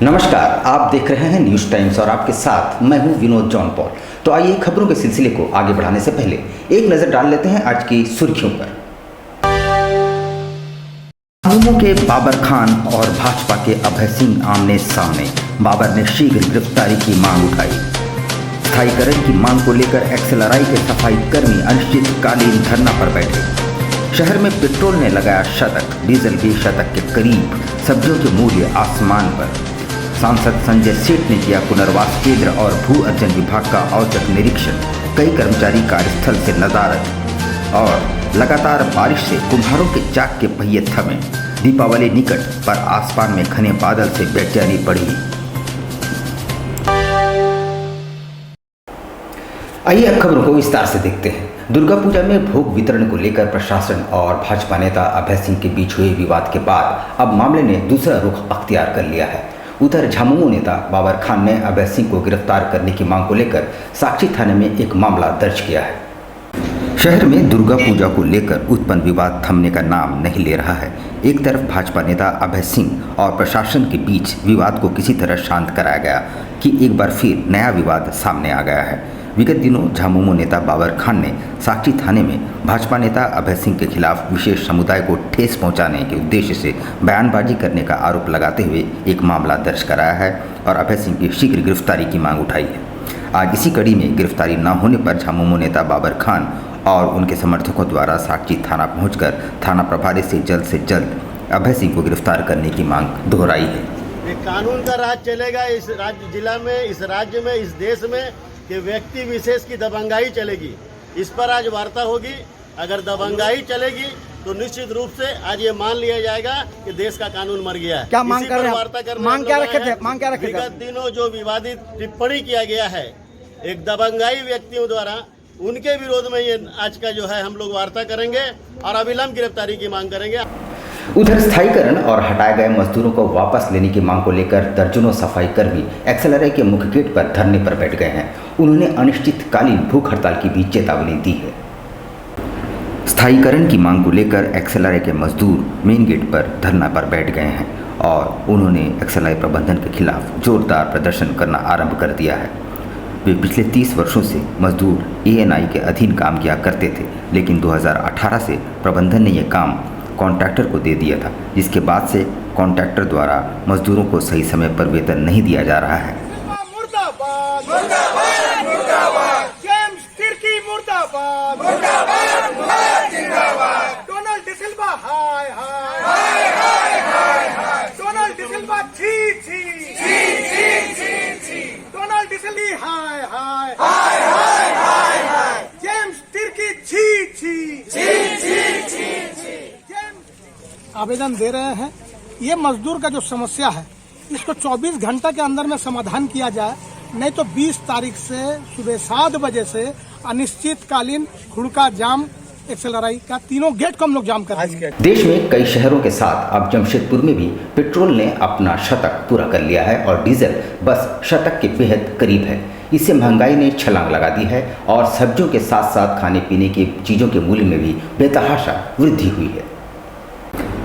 नमस्कार, आप देख रहे हैं न्यूज़ टाइम्स और आपके साथ मैं हूं विनोद जॉन पॉल। तो आइए खबरों के सिलसिले को आगे बढ़ाने से पहले एक नज़र डाल लेते हैं आज की सुर्खियों पर। झामुमो के बाबर खान और भाजपा के अभय सिंह आमने सामने। बाबर ने शीघ्र गिरफ्तारी की मांग उठाई। स्थायीकरण की मांग को लेकर एक्सएलआरआई के सफाई कर्मी अनिश्चितकालीन धरना पर बैठे। शहर में पेट्रोल ने लगाया शतक, डीजल भी शतक के करीब। सब्जियों के मूल्य आसमान पर। सांसद संजय सेठ ने किया पुनर्वास केंद्र और भू अर्जन विभाग का औचक निरीक्षण। कई कर्मचारी कार्यस्थल से नदारद। और लगातार बारिश से कुम्हारों के चाक के पहिए थमे। दीपावली निकट पर आसमान में घने बादल से बेचैनी बढ़ी। आइए अब खबरों को विस्तार से देखते हैं। दुर्गा पूजा में भोग वितरण को लेकर प्रशासन और भाजपा नेता अभय सिंह के बीच हुए विवाद के बाद अब मामले ने दूसरा रुख अख्तियार कर लिया है। उधर झामुमो नेता बाबर खान ने अभय सिंह को गिरफ्तार करने की मांग को लेकर साक्षी थाने में एक मामला दर्ज किया है। शहर में दुर्गा पूजा को लेकर उत्पन्न विवाद थमने का नाम नहीं ले रहा है। एक तरफ भाजपा नेता अभय सिंह और प्रशासन के बीच विवाद को किसी तरह शांत कराया गया कि एक बार फिर नया विवाद सामने आ गया है। विगत दिनों झामुमो नेता बाबर खान ने साक्षी थाने में भाजपा नेता अभय सिंह के खिलाफ विशेष समुदाय को ठेस पहुंचाने के उद्देश्य से बयानबाजी करने का आरोप लगाते हुए एक मामला दर्ज कराया है और अभय सिंह की शीघ्र गिरफ्तारी की मांग उठाई है। आज इसी कड़ी में गिरफ्तारी न होने पर झामुमो नेता बाबर खान और उनके समर्थकों द्वारा साक्षी थाना पहुंचकर थाना प्रभारी से जल्द अभय सिंह को गिरफ्तार करने की मांग दोहराई है। कानून का राज चलेगा इस राज्य जिला में, इस राज्य में, इस देश में कि व्यक्ति विशेष की दबंगाई चलेगी। इस पर आज वार्ता होगी। अगर दबंगाई चलेगी तो निश्चित रूप से आज ये मान लिया जाएगा कि देश का कानून मर गया है। क्या मांग कर रहे हैं? वार्ता करने मांग क्या रखे थे? मांग क्या रखे थे? विगत दिनों जो विवादित टिप्पणी किया गया है एक दबंगाई व्यक्तियों द्वारा, उनके विरोध में ये आज का जो है हम लोग वार्ता करेंगे और अविलंब गिरफ्तारी की मांग करेंगे। उधर स्थायीकरण और हटाए गए मजदूरों को वापस लेने की मांग को लेकर दर्जनों सफाई कर्मी एक्सएलआरआई के मुख्य गेट पर धरने पर बैठ गए हैं। उन्होंने अनिश्चितकालीन भूख हड़ताल की भी चेतावनी दी है। स्थायीकरण की मांग को लेकर एक्सएलआरआई के मजदूर मेन गेट पर धरना पर बैठ गए हैं और उन्होंने एक्सएलआरआई प्रबंधन के खिलाफ जोरदार प्रदर्शन करना आरंभ कर दिया है। वे पिछले 30 वर्षों से मजदूर एएनआई के अधीन काम किया करते थे, लेकिन 2018 से प्रबंधन ने यह काम कॉन्ट्रैक्टर को दे दिया था, जिसके बाद से कॉन्ट्रैक्टर द्वारा मजदूरों को सही समय पर वेतन नहीं दिया जा रहा है। मुर्दाबाद, मुर्दाबाद, मुर्दाबाद, जेम्स तिर्की मुर्दाबाद, मुर्दाबाद, मुर्दाबाद, जिंदाबाद, डोनाल्ड डिसिल्वा हाय हाय, हाय हाय हाय हाय, डोनाल्ड डिसिल्वा छी छी, छी छी छी छी, डोनाल्ड डिसिल्वी हाय हाय, हाय हाय हाय हाय, जेम्स तिर्की छी छी, छी छी छी छी। आवेदन दे रहे हैं। ये मजदूर का जो समस्या है इसको 24 घंटा के अंदर में समाधान किया जाए, नहीं तो 20 तारीख से सुबह 7 बजे से अनिश्चितकालीन हुड़का जाम एक्सएलआरआई का तीनों गेट को हम लोग जाम करेंगे। देश में कई शहरों के साथ अब जमशेदपुर में भी पेट्रोल ने अपना शतक पूरा कर लिया है और डीजल बस शतक के बेहद करीब है। इससे महंगाई ने छलांग लगा दी है और सब्जियों के साथ साथ खाने पीने की चीज़ों के मूल्य में भी बेतहाशा वृद्धि हुई है।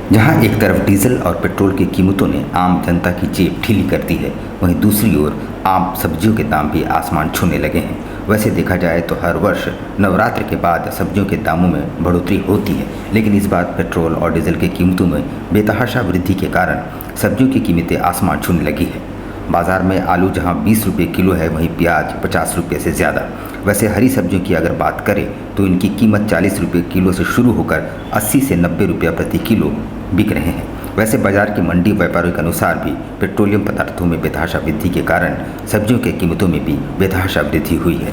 जहां एक तरफ डीजल और पेट्रोल की कीमतों ने आम जनता की जेब ढीली कर दी है, वहीं दूसरी ओर आम सब्जियों के दाम भी आसमान छूने लगे हैं। वैसे देखा जाए तो हर वर्ष नवरात्र के बाद सब्जियों के दामों में बढ़ोतरी होती है, लेकिन इस बार पेट्रोल और डीजल की कीमतों में बेतहाशा वृद्धि के कारण सब्जियों की कीमतें आसमान छूने लगी है। बाज़ार में आलू जहां 20 रुपये किलो है, वहीं प्याज 50 रुपये से ज़्यादा। वैसे हरी सब्जियों की अगर बात करें तो इनकी कीमत 40 रुपये किलो से शुरू होकर 80 से 90 रुपया प्रति किलो बिक रहे हैं। वैसे बाजार की मंडी व्यापारियों के अनुसार भी पेट्रोलियम पदार्थों में बेतहाशा वृद्धि के कारण सब्जियों के कीमतों में भी बेतहाशा वृद्धि हुई है।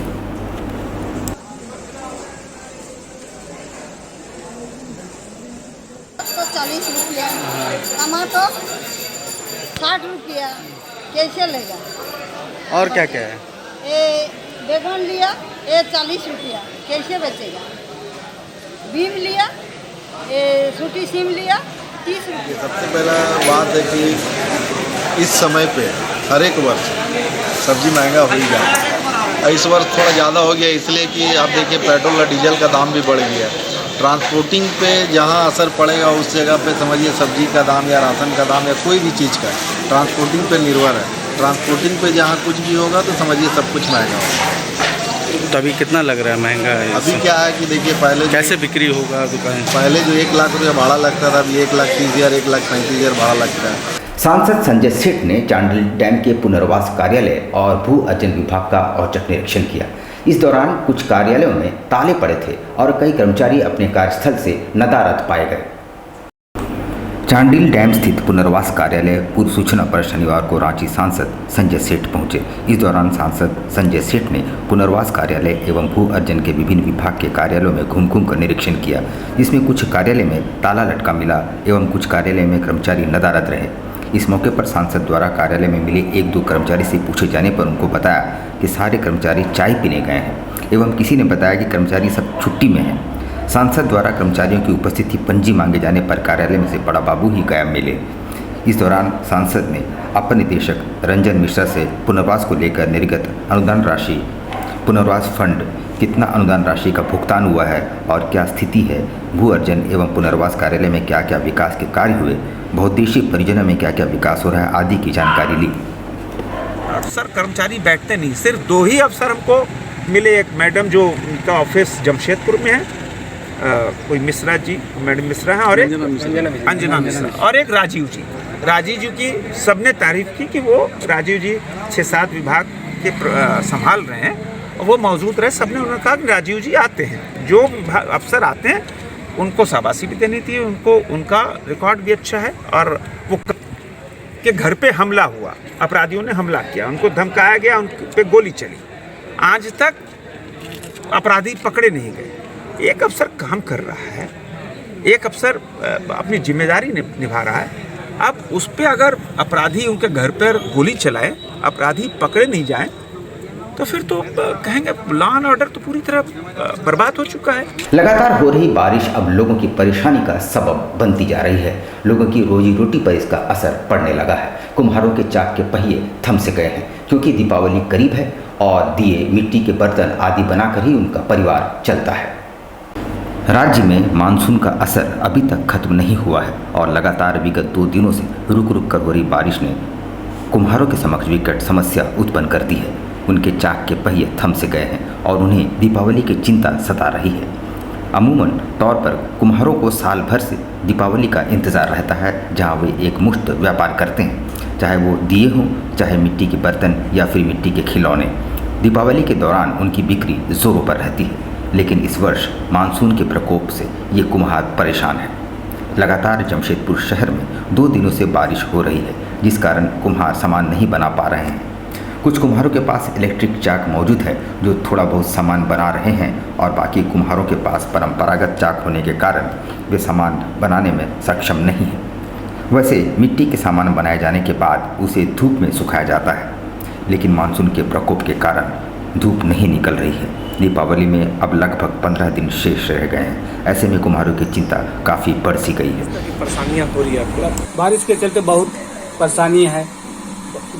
तो 40 रुपया, टमाटो 60 रुपया, कैसे लेगा? और क्या क्या है? ये बैगन लिया ये 40 रुपया, कैसे बेचेगा? बीम लिया, ये सूटी सीम लिया 30 रुपया। सबसे पहला बात है कि इस समय पे हर एक वर्ष सब्जी महंगा हो ही जाता है। इस वर्ष थोड़ा ज़्यादा हो गया इसलिए कि आप देखिए पेट्रोल और डीजल का दाम भी बढ़ गया। ट्रांसपोर्टिंग पे जहाँ असर पड़ेगा उस जगह पे समझिए सब्जी का दाम या राशन का दाम या कोई भी चीज़ का ट्रांसपोर्टिंग पे निर्भर है। ट्रांसपोर्टिंग पे जहाँ कुछ भी होगा तो समझिए सब कुछ महंगा होगा। तो अभी कितना लग रहा है महंगा है? अभी क्या है कि देखिए पहले कैसे बिक्री होगा दुकान? पहले जो 1 लाख रुपया भाड़ा लगता था अभी 1,30,000 1,35,000 भाड़ा लगता है। सांसद संजय सेठ ने चांडिल डैम के पुनर्वास कार्यालय और भू अर्जन विभाग का औचक निरीक्षण किया। इस दौरान कुछ कार्यालयों में ताले पड़े थे और कई कर्मचारी अपने कार्यस्थल से नदारद पाए गए। चांडिल डैम स्थित पुनर्वास कार्यालय पूर्व सूचना पर शनिवार को रांची सांसद संजय सेठ पहुंचे। इस दौरान सांसद संजय सेठ ने पुनर्वास कार्यालय एवं भू अर्जन के विभिन्न विभाग के कार्यालयों में घूम कर निरीक्षण किया, जिसमें कुछ कार्यालय में ताला लटका मिला एवं कुछ कार्यालय में कर्मचारी नदारद रहे। इस मौके पर सांसद द्वारा कार्यालय में मिले 1-2 कर्मचारी से पूछे जाने पर उनको बताया कि सारे कर्मचारी चाय पीने गए हैं एवं किसी ने बताया कि कर्मचारी सब छुट्टी में हैं। सांसद द्वारा कर्मचारियों की उपस्थिति पंजी मांगे जाने पर कार्यालय में से बड़ा बाबू ही गायब मिले। इस दौरान सांसद ने अपर निदेशक रंजन मिश्रा से पुनर्वास को लेकर निर्गत अनुदान राशि, पुनर्वास फंड कितना अनुदान राशि का भुगतान हुआ है और क्या स्थिति है, भू अर्जन एवं पुनर्वास कार्यालय में क्या क्या विकास के कार्य हुए, बहुउद्देशीय परियोजना में क्या क्या विकास हो रहा है आदि की जानकारी ली। अफसर कर्मचारी बैठते नहीं, सिर्फ 2 ही अफसर हमको मिले। एक मैडम जो उनका ऑफिस जमशेदपुर में है, कोई मिश्रा जी, मैडम मिश्रा हैं, और एक अंजना मिश्रा और एक राजीव जी। राजीव जी की सबने तारीफ की कि वो राजीव जी 6-7 विभाग के संभाल रहे हैं, वो मौजूद रहे। सबने उन्होंने कहा कि राजीव जी आते हैं, जो अफसर आते हैं उनको शाबाशी भी देनी थी, उनको उनका रिकॉर्ड भी अच्छा है। और वो के घर पे हमला हुआ, अपराधियों ने हमला किया, उनको धमकाया गया, उन पे गोली चली, आज तक अपराधी पकड़े नहीं गए। एक अफसर काम कर रहा है, एक अफसर अपनी जिम्मेदारी निभा रहा है। अब उस पर अगर अपराधी उनके घर पर गोली चलाए, अपराधी पकड़े नहीं जाए, तो फिर तो कहेंगे लॉ एंड ऑर्डर तो पूरी तरह बर्बाद हो चुका है। लगातार हो रही बारिश अब लोगों की परेशानी का सबब बनती जा रही है। लोगों की रोजी रोटी पर इसका असर पड़ने लगा है। कुम्हारों के चाक के पहिए थम से गए हैं, क्योंकि दीपावली करीब है और दिए, मिट्टी के बर्तन आदि बनाकर ही उनका परिवार चलता है। राज्य में मानसून का असर अभी तक खत्म नहीं हुआ है और लगातार विगत 2 दिनों से रुक रुक कर हो रही बारिश ने कुम्हारों के समक्ष विकट समस्या उत्पन्न कर दी है। उनके चाक के पहिए थम से गए हैं और उन्हें दीपावली की चिंता सता रही है। अमूमन तौर पर कुम्हारों को साल भर से दीपावली का इंतज़ार रहता है, जहां वे एक मुश्त व्यापार करते हैं, चाहे वो दिए हों, चाहे मिट्टी के बर्तन या फिर मिट्टी के खिलौने। दीपावली के दौरान उनकी बिक्री जोरों पर रहती है, लेकिन इस वर्ष मानसून के प्रकोप से ये कुम्हार परेशान है। लगातार जमशेदपुर शहर में 2 दिनों से बारिश हो रही है, जिस कारण कुम्हार सामान नहीं बना पा रहे हैं। कुछ कुम्हारों के पास इलेक्ट्रिक चाक मौजूद है जो थोड़ा बहुत सामान बना रहे हैं, और बाकी कुम्हारों के पास परंपरागत चाक होने के कारण वे सामान बनाने में सक्षम नहीं हैं। वैसे मिट्टी के सामान बनाए जाने के बाद उसे धूप में सुखाया जाता है, लेकिन मानसून के प्रकोप के कारण धूप नहीं निकल रही है। दीपावली में अब लगभग 15 दिन शेष रह गए हैं। ऐसे में कुम्हारों की चिंता काफ़ी बढ़ सी गई है। परेशानियाँ हो रही है, बारिश के चलते बहुत परेशानी है।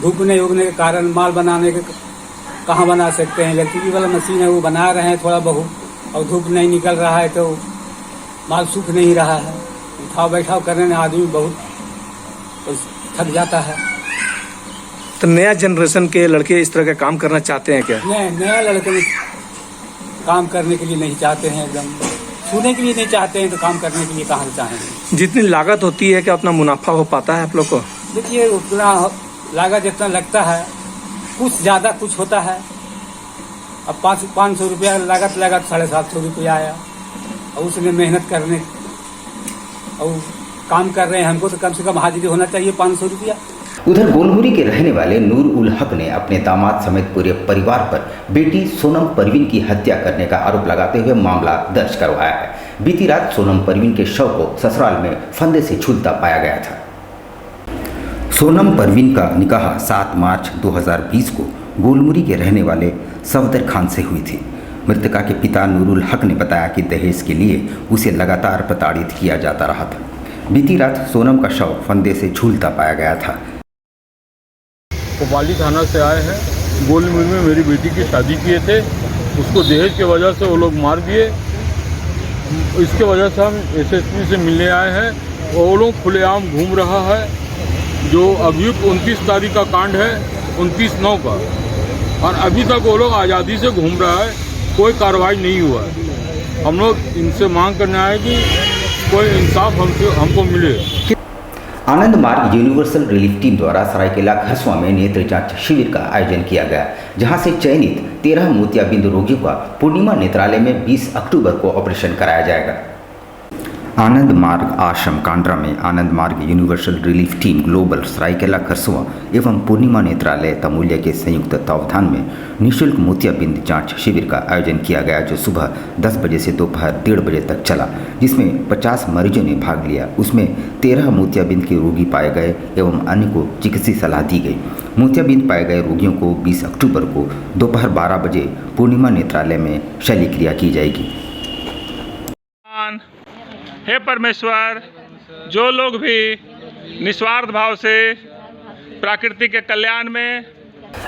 धूप नहीं उगने के कारण माल बनाने के कहाँ बना सकते हैं। इलेक्ट्रिक वाला मशीन है वो बना रहे हैं थोड़ा बहुत, और धूप नहीं निकल रहा है तो माल सूख नहीं रहा है। उठाव बैठाव करने में आदमी बहुत थक जाता है। तो नया जनरेशन के लड़के इस तरह का काम करना चाहते हैं क्या? नहीं, नया लड़के काम करने के लिए नहीं चाहते हैं, एकदम छूने के लिए नहीं चाहते हैं, तो काम करने के लिए कहाँ से चाहेंगे। जितनी लागत होती है क्या उतना मुनाफा हो पाता है आप लोग को? देखिए उतना लागत जितना लगता है, कुछ ज़्यादा कुछ होता है। अब 500 रुपया लागत लगा, 750 रुपया आया, और उसने मेहनत करने और काम कर रहे हैं, हमको तो कम से कम हाजिरी होना चाहिए 500 रुपया। उधर गोलमुरी के रहने वाले नूर उल हक ने अपने दामाद समेत पूरे परिवार पर बेटी सोनम परवीन की हत्या करने का आरोप लगाते हुए मामला दर्ज करवाया है। बीती रात सोनम परवीन के शव को ससुराल में फंदे से झूलता पाया गया था। सोनम परवीन का निकाह 7 मार्च 2020 को गोलमुरी के रहने वाले सफदर खान से हुई थी। मृतका के पिता नूरुल हक ने बताया कि दहेज के लिए उसे लगातार प्रताड़ित किया जाता रहा था। बीती रात सोनम का शव फंदे से झूलता पाया गया था। कोपाली थाना से आए हैं, गोलमुरी में मेरी बेटी की शादी किए थे, उसको दहेज की वजह से वो लोग मार दिए इसके वजह से हम एसएसपी से मिलने आए हैं। वो लोग खुलेआम घूम रहा है। जो अभियुक्त 29 तारीख का कांड है, 29/9 का, और अभी तक वो लोग आज़ादी से घूम रहा है, कोई कार्रवाई नहीं हुआ है। हम लोग इनसे मांग करने आए कि कोई इंसाफ हमको मिले। आनंद मार्ग यूनिवर्सल रिलीफ टीम द्वारा सरायकेला खरसुआ में नेत्र जांच शिविर का आयोजन किया गया, जहां से चयनित 13 मोतियाबिंद रोगियों का पूर्णिमा नेत्रालय में 20 अक्टूबर को ऑपरेशन कराया जाएगा। आनंद मार्ग आश्रम कांड्रा में Ananda Marga universal relief team global Seraikela Kharsawan एवं पूर्णिमा नेत्रालय तमूल्य के संयुक्त तत्वावधान में निःशुल्क मोतियाबिंद जांच शिविर का आयोजन किया गया, जो सुबह 10 बजे से दोपहर 1:30 बजे तक चला, जिसमें 50 मरीजों ने भाग लिया। उसमें 13 मोतियाबिंद के रोगी पाए गए एवं अन्य को चिकित्सीय सलाह दी गई। मोतियाबिंद पाए गए रोगियों को 20 अक्टूबर को दोपहर 12 बजे पूर्णिमा नेत्रालय में शल्यक्रिया की जाएगी। हे परमेश्वर, जो लोग भी निस्वार्थ भाव से प्रकृति के कल्याण में।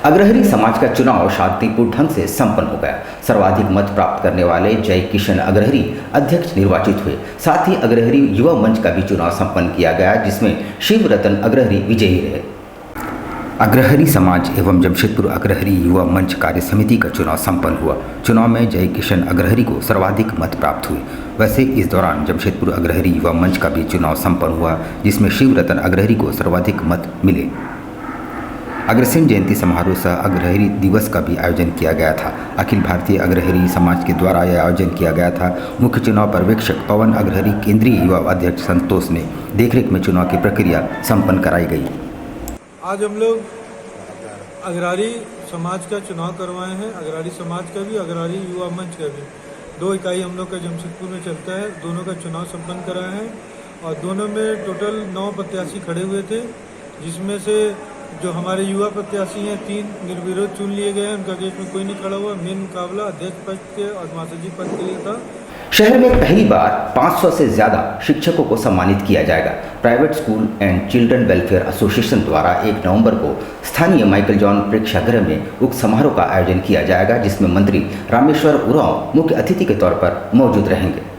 अग्रहरी समाज का चुनाव शांतिपूर्ण ढंग से संपन्न हो गया। सर्वाधिक मत प्राप्त करने वाले जय किशन अग्रहरी अध्यक्ष निर्वाचित हुए। साथ ही अग्रहरी युवा मंच का भी चुनाव संपन्न किया गया, जिसमें शिव रतन अग्रहरी विजयी रहे। अग्रहरी समाज एवं जमशेदपुर अग्रहरी युवा मंच कार्य समिति का चुनाव संपन्न हुआ। चुनाव में जय किशन अग्रहरी को सर्वाधिक मत प्राप्त हुए। वैसे इस दौरान जमशेदपुर अग्रहरी युवा मंच का भी चुनाव संपन्न हुआ, जिसमें शिव रतन अग्रहरी को सर्वाधिक मत मिले। अग्रसेन जयंती समारोह सह अग्रहरी दिवस का भी आयोजन किया गया था। अखिल भारतीय अग्रहरी समाज के द्वारा यह आयोजन किया गया था। मुख्य चुनाव पर्यवेक्षक पवन अग्रहरी, केंद्रीय युवा अध्यक्ष संतोष ने देखरेख में चुनाव की प्रक्रिया संपन्न कराई गई। आज हम लोग अग्रहरी समाज का चुनाव करवाए हैं। अग्रहरी समाज का भी, अग्रहरी युवा मंच का भी। 2 इकाई हम लोग का जमशेदपुर में चलता है। दोनों का चुनाव संपन्न कराए हैं और दोनों में टोटल 9 प्रत्याशी खड़े हुए थे, जिसमें से जो हमारे युवा प्रत्याशी हैं 3 निर्विरोध चुन लिए गए हैं। उनका केस में कोई नहीं खड़ा हुआ। मेन मुकाबला अध्यक्ष पद के और महासचिव पद के लिए था। शहर में पहली बार 500 से ज़्यादा शिक्षकों को सम्मानित किया जाएगा। Private school and children welfare association द्वारा 1 नवंबर को स्थानीय माइकल जॉन प्रेक्षागृह में उक्त समारोह का आयोजन किया जाएगा, जिसमें मंत्री रामेश्वर उरांव मुख्य अतिथि के तौर पर मौजूद रहेंगे।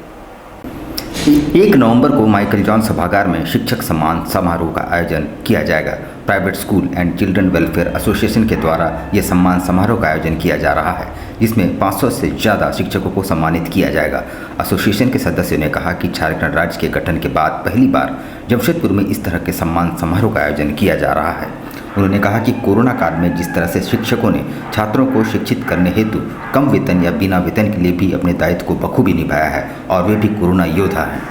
1 नवंबर को माइकल जॉन सभागार में शिक्षक सम्मान समारोह का आयोजन किया जाएगा। Private school and children welfare association के द्वारा यह सम्मान समारोह का आयोजन किया जा रहा है, जिसमें 500 से ज़्यादा शिक्षकों को सम्मानित किया जाएगा। एसोसिएशन के सदस्यों ने कहा कि झारखंड राज्य के गठन के बाद पहली बार जमशेदपुर में इस तरह के सम्मान समारोह का आयोजन किया जा रहा है। उन्होंने कहा कि कोरोना काल में जिस तरह से शिक्षकों ने छात्रों को शिक्षित करने हेतु कम वेतन या बिना वेतन के लिए भी अपने दायित्व को बखूबी निभाया है और वे भी कोरोना योद्धा हैं।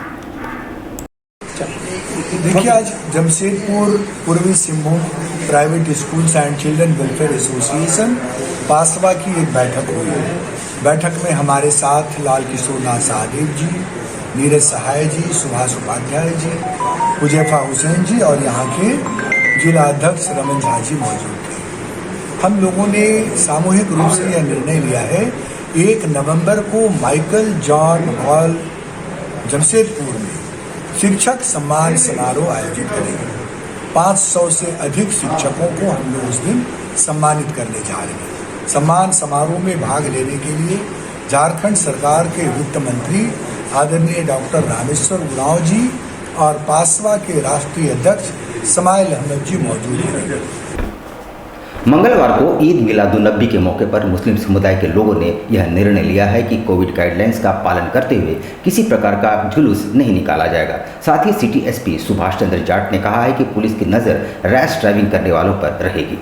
देखिए, आज Jamshedpur Purbi Singhbhum private schools and children welfare association Paswa की एक बैठक हुई। बैठक में हमारे साथ लाल किशोर नाथ सहदेव जी, नीरज सहाय जी, सुभाष उपाध्याय जी, हुजैफा हुसैन जी और यहाँ के जिला अध्यक्ष रमन झा जी मौजूद थे। हम लोगों ने सामूहिक रूप से यह निर्णय लिया है 1 नवंबर को माइकल जॉन हॉल जमशेदपुर में शिक्षक सम्मान समारोह आयोजित करेंगे। 500 से अधिक शिक्षकों को हम लोग उस दिन सम्मानित करने जा रहे हैं। सम्मान समारोह में भाग लेने के लिए झारखंड सरकार के वित्त मंत्री आदरणीय डॉक्टर रामेश्वर उरांव जी और पासवा के राष्ट्रीय अध्यक्ष समाइल अहमद जी मौजूद रहेंगे। मंगलवार को ईद मिलादुन्नबी के मौके पर मुस्लिम समुदाय के लोगों ने यह निर्णय लिया है कि कोविड गाइडलाइंस का पालन करते हुए किसी प्रकार का जुलूस नहीं निकाला जाएगा। साथ ही सिटी एसपी सुभाष चंद्र जाट ने कहा है कि पुलिस की नज़र रैश ड्राइविंग करने वालों पर रहेगी।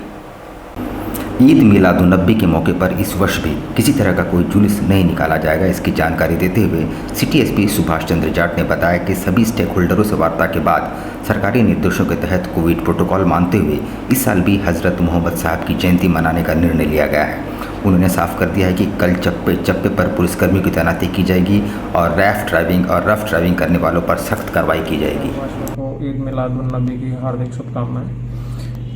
ईद मिलादुन्नबी के मौके पर इस वर्ष भी किसी तरह का कोई जुलूस नहीं निकाला जाएगा। इसकी जानकारी देते हुए सिटी एसपी सुभाष चंद्र जाट ने बताया कि सभी स्टेक होल्डरों से वार्ता के बाद सरकारी निर्देशों के तहत कोविड प्रोटोकॉल मानते हुए इस साल भी हज़रत मोहम्मद साहब की जयंती मनाने का निर्णय लिया गया है। उन्होंने साफ कर दिया है कि कल चप्पे चप्पे पर पुलिसकर्मियों की तैनाती की जाएगी और रैफ ड्राइविंग और रफ ड्राइविंग करने वालों पर सख्त कार्रवाई की जाएगी। ईद मिलादुन्नबी की हार्दिक शुभकामनाएं।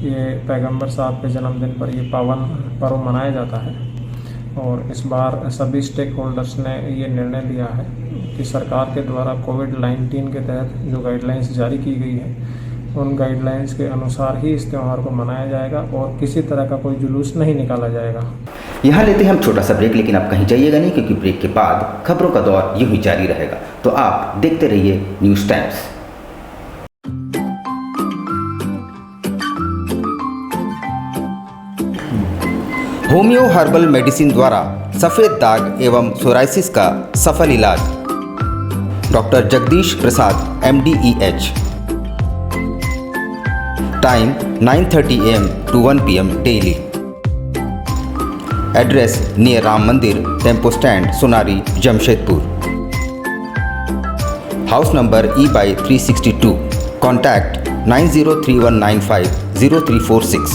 ये पैगंबर साहब के जन्मदिन पर ये पावन पर्व मनाया जाता है और इस बार सभी स्टेक होल्डर्स ने ये निर्णय लिया है कि सरकार के द्वारा कोविड-19 के तहत जो गाइडलाइंस जारी की गई है उन गाइडलाइंस के अनुसार ही इस त्यौहार को मनाया जाएगा और किसी तरह का कोई जुलूस नहीं निकाला जाएगा। यहाँ लेते हैं हम छोटा सा ब्रेक, लेकिन आप कहीं जाइएगा नहीं, क्योंकि ब्रेक के बाद खबरों का दौर यूं ही जारी रहेगा। तो आप देखते रहिए news times. Homeo herbal medicine द्वारा सफ़ेद दाग एवं सोराइसिस का सफल इलाज। Doctor Jagdish Prasad MD/EH। Time 9:30 AM to 1 PM daily. Address near Ram Mandir, tempo stand, Sonari, Jamshedpur. House number E/362। Contact 9031950346।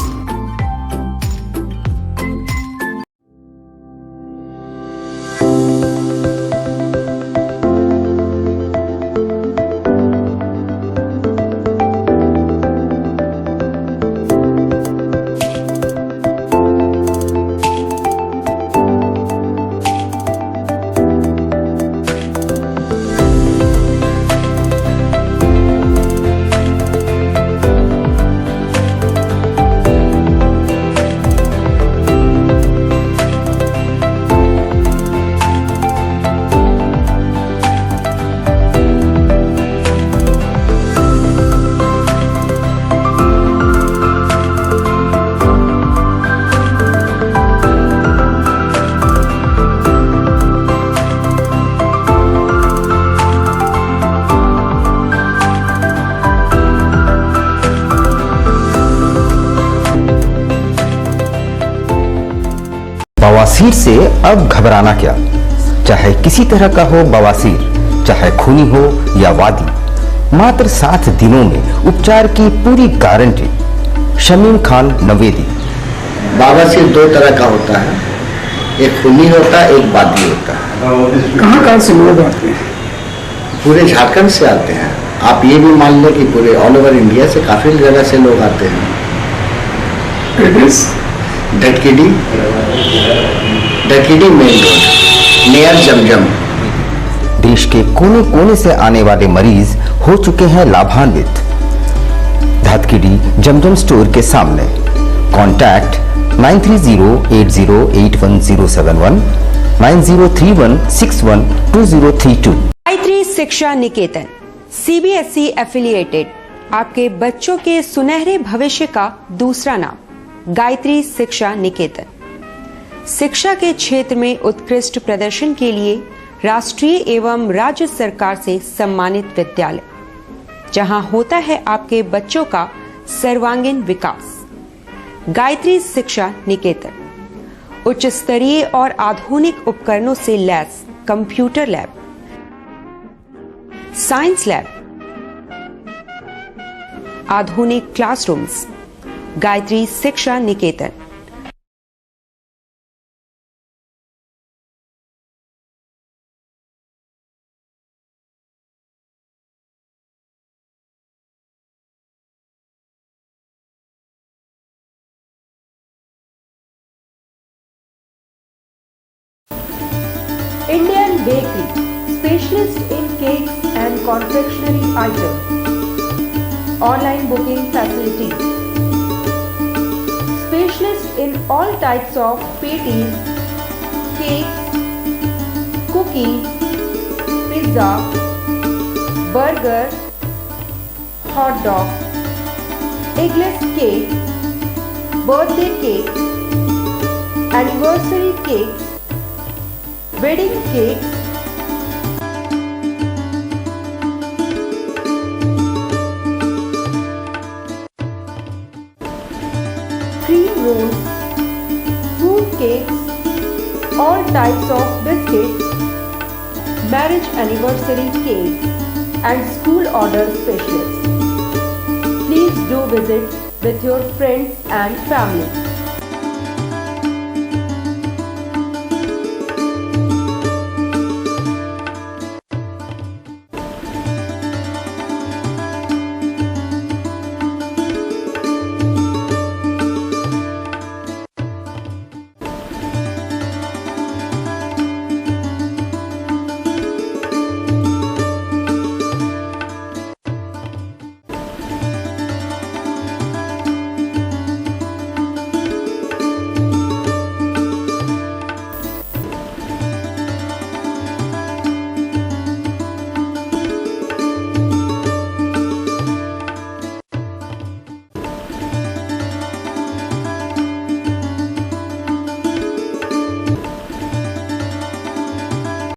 बवासीर से अब घबराना क्या, चाहे किसी तरह का हो बवासीर, चाहे खूनी हो या वादी, मात्र 7 दिनों में उपचार की पूरी गारंटी। शमीम खान नवेदी। बवासीर 2 तरह का होता है, एक खूनी होता है, एक वादी होता है। कहाँ से लोग आते हैं? पूरे झारखंड से आते हैं। आप ये भी मान लें कि पूरे ऑल ओवर इंडिया से काफी जगह से लोग आते हैं। डटकीडी मेन रोड नियर जमजम। देश के कोने कोने से आने वाले मरीज हो चुके हैं लाभान्वित। धतकीडी जमजम स्टोर के सामने। कॉन्टैक्ट 9308081071 9031612032। गायत्री शिक्षा निकेतन CBSE एफिलिएटेड आपके बच्चों के सुनहरे भविष्य का दूसरा नाम गायत्री शिक्षा निकेतन। शिक्षा के क्षेत्र में उत्कृष्ट प्रदर्शन के लिए राष्ट्रीय एवं राज्य सरकार से सम्मानित विद्यालय, जहां होता है आपके बच्चों का सर्वांगीण विकास। गायत्री शिक्षा निकेतन उच्च स्तरीय और आधुनिक उपकरणों से lace computer lab, science lab, आधुनिक क्लासरूम्स। गायत्री शिक्षा निकेतन। Indian Bakery, specialist in cakes and confectionery items. Online booking facilities. Specialist in all types of patties, cakes, cookies, pizza, burger, hot dog, eggless cake, birthday cake, anniversary cakes, wedding cakes, cream rolls, fruit cakes, all types of biscuits, marriage anniversary cakes, and school order specialists. Please do visit with your friends and family.